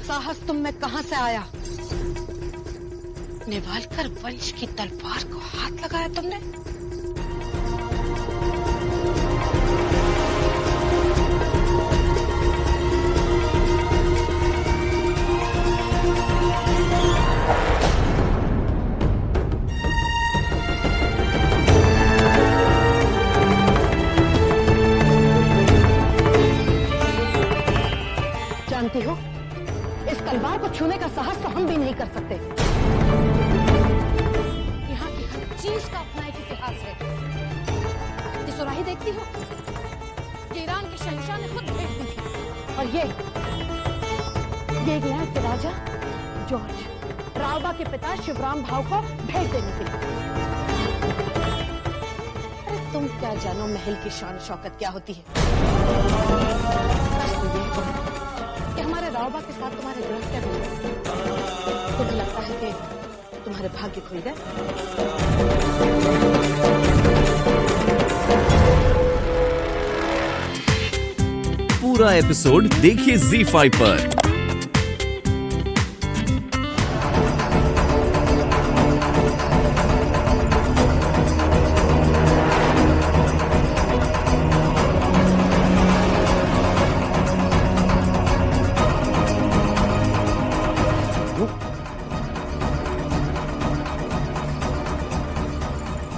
साहस तुम में कहां से आया? निवालकर वंश की तलवार को हाथ लगाया तुमने? जानती हो, इस तलवार को छूने का साहस तो हम भी नहीं कर सकते। यहाँ की हर चीज का अपना एक इतिहास है। ये सुराही देखती हो, ये ईरान के शहंशाह ने खुद भेज दी थी। और ये इंग्लैंड के राजा जॉर्ज रावबा के पिता शिवराम भाव को भेज देने के लिए। अरे तुम क्या जानो महल की शान शौकत क्या होती है? कि हमारे रावबा के साथ तुम्हारे ग्रह क्या हुए? तुम्हें लगता है कि तुम्हारे भाग्य खुल गए? पूरा एपिसोड देखिए ZEE5 पर।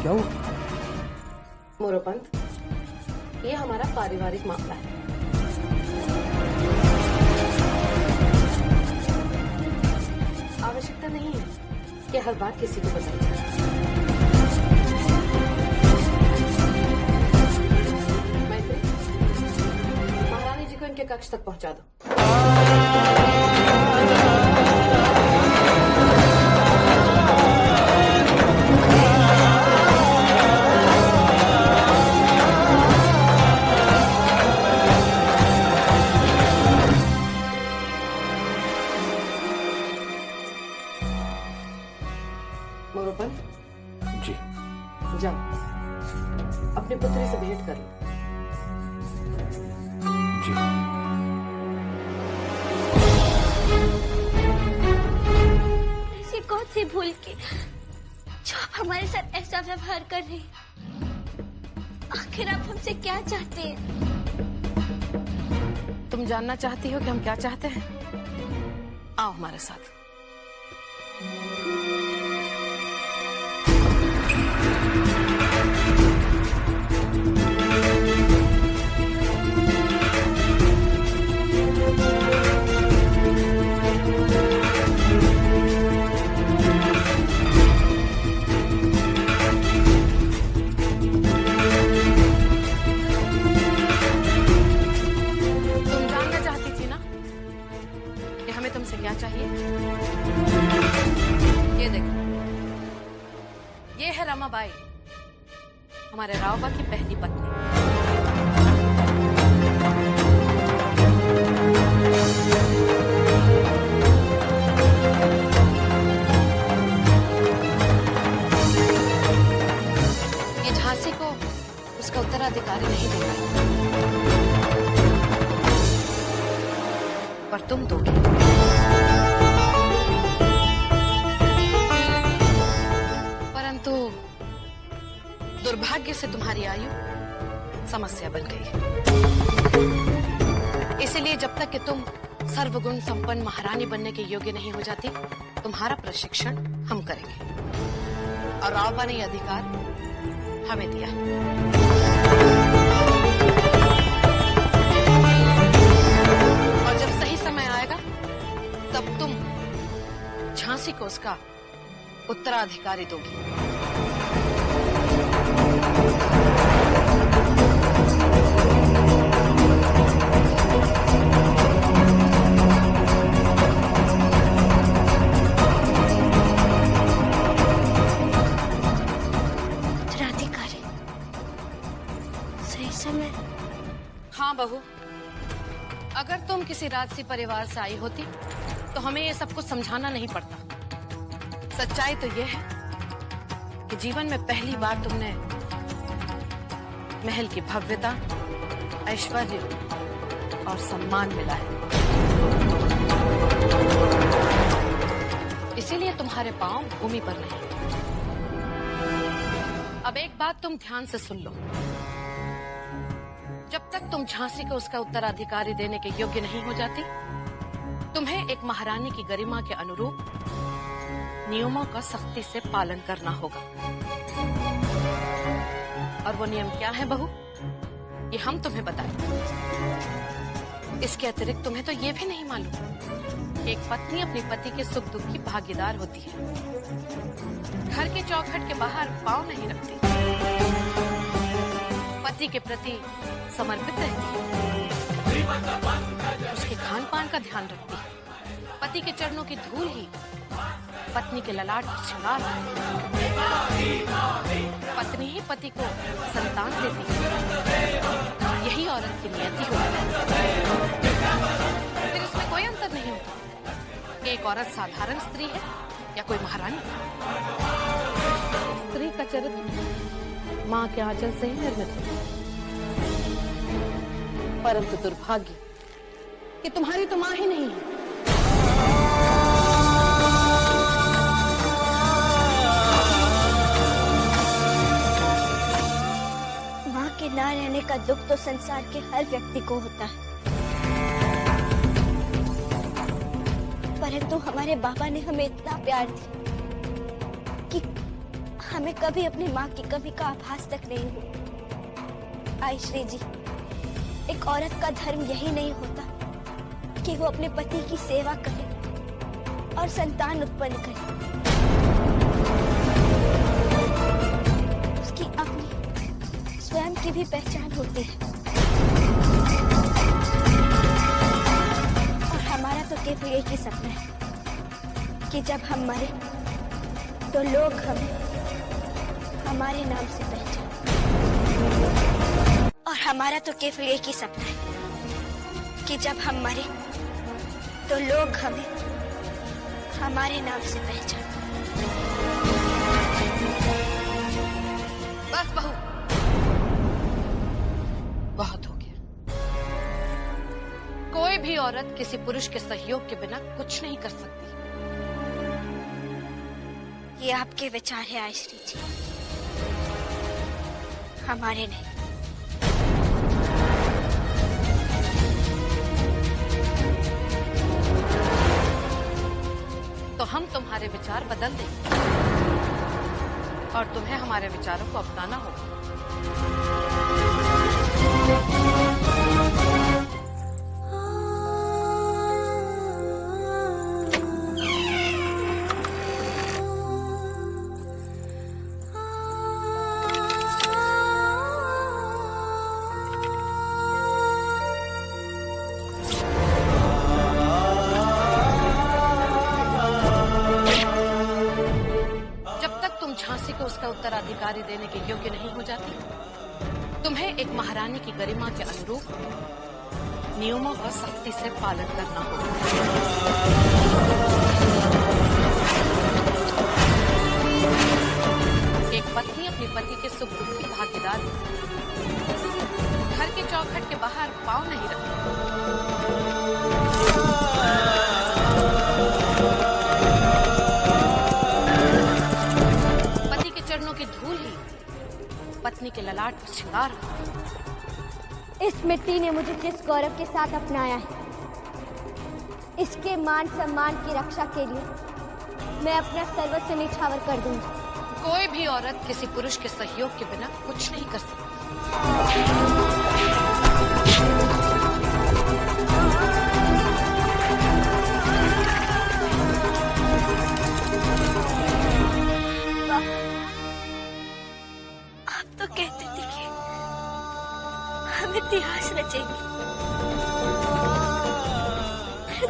क्या हुआ? मोरोपंत, ये हमारा पारिवारिक मामला है। आवश्यकता नहीं है कि हर बात किसी को बताई जाए। मैत्री, महारानी जी को इनके कक्ष तक पहुंचा दो। मोरोपंत जी। जाओ, अपनी पुत्री से भेंट कर लो। जी। ऐसी कौन सी भूल की जो आप हमारे साथ ऐसा व्यवहार कर रही हैं? आखिर आप हमसे क्या चाहते हैं? तुम जानना चाहती हो कि हम क्या चाहते हैं? आओ हमारे साथ। तुमसे क्या चाहिए? ये देखो, ये है रमाबाई, हमारे रावबा की पहली पत्नी। ये झांसी को उसका उत्तराधिकारी नहीं दे पाई, पर तुम दोगे। परंतु दुर्भाग्य से तुम्हारी आयु समस्या बन गई। इसलिए जब तक कि तुम सर्वगुण संपन्न महारानी बनने के योग्य नहीं हो जाती, तुम्हारा प्रशिक्षण हम करेंगे। और रावबा ने यह अधिकार हमें दिया। और जब सही समय आएगा तब तुम झांसी को उसका उत्तराधिकारी दोगी। उत्तराधिकारी? सही समय? हाँ बहू, अगर तुम किसी राजसी परिवार से आई होती तो हमें ये सब कुछ समझाना नहीं पड़ता। सच्चाई तो यह है कि जीवन में पहली बार तुमने महल की भव्यता, ऐश्वर्य और सम्मान मिला है। इसीलिए तुम्हारे पांव भूमि पर नहीं। अब एक बात तुम ध्यान से सुन लो। जब तक तुम झांसी को उसका उत्तराधिकारी देने के योग्य नहीं हो जाती, तुम्हें एक महारानी की गरिमा के अनुरूप नियमों का सख्ती से पालन करना होगा। और वो नियम क्या है बहू, ये हम तुम्हें बताएं। इसके अतिरिक्त तुम्हें तो ये भी नहीं मालूम, एक पत्नी अपने पति के सुख दुख की भागीदार होती है। घर के चौखट के बाहर पांव नहीं रखती, पति के प्रति समर्पित रहती है, उसके खान पान का ध्यान रखती है। पति के चरणों की धूल ही पत्नी के ललाट पर श्रृंगार है। पत्नी ही पति को संतान देती है। यही औरत की नियति होती है। फिर इसमें कोई अंतर नहीं होता कि एक औरत साधारण स्त्री है या कोई महारानी। स्त्री का चरित्र माँ के आंचल से ही निर्मित होता है। परंतु दुर्भाग्य कि तुम्हारी तो माँ ही नहीं है। माँ के ना रहने का दुख तो संसार के हर व्यक्ति को होता है, परंतु हमारे बाबा ने हमें इतना प्यार दिया कि हमें कभी अपनी माँ की कमी का आभास तक नहीं हुआ। आयश्री जी, एक औरत का धर्म यही नहीं होता कि वो अपने पति की सेवा करे और संतान उत्पन्न करे। उसकी अपनी स्वयं की भी पहचान होती है। और हमारा तो केवल एक ही सपना है कि जब हम मरे तो लोग हमें हमारे नाम से पहचाने। और हमारा तो केवल एक ही सपना है कि जब हम मरे तो लोग हमें हमारे नाम से पहचाने। बस बहू, बहुत हो गया। कोई भी औरत किसी पुरुष के सहयोग के बिना कुछ नहीं कर सकती। ये आपके विचार है आयश्री जी, हमारे नहीं। तो हम तुम्हारे विचार बदल देंगे और तुम्हें हमारे विचारों को अपनाना होगा। झांसी को उसका उत्तराधिकारी देने के योग्य नहीं हो जाती, तुम्हें एक महारानी की गरिमा के अनुरूप नियमों का सख्ती से पालन करना होगा। एक पत्नी अपने पति के सुख दुख की भागीदार है। घर के चौखट के बाहर पांव नहीं रखती। की धूल ही पत्नी के ललाट पर श्रृंगार है। इस मिट्टी ने मुझे जिस गौरव के साथ अपनाया है, इसके मान सम्मान की रक्षा के लिए मैं अपना सर्वस्व निछावर कर दूंगी। कोई भी औरत किसी पुरुष के सहयोग के बिना कुछ नहीं कर सकती। तो कहते थे कि हम इतिहास रचेंगे,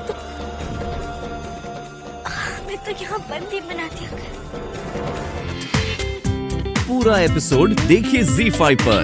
तो हमें तो यहाँ बंदी बना दिया गया। पूरा एपिसोड देखिए ZEE5 पर।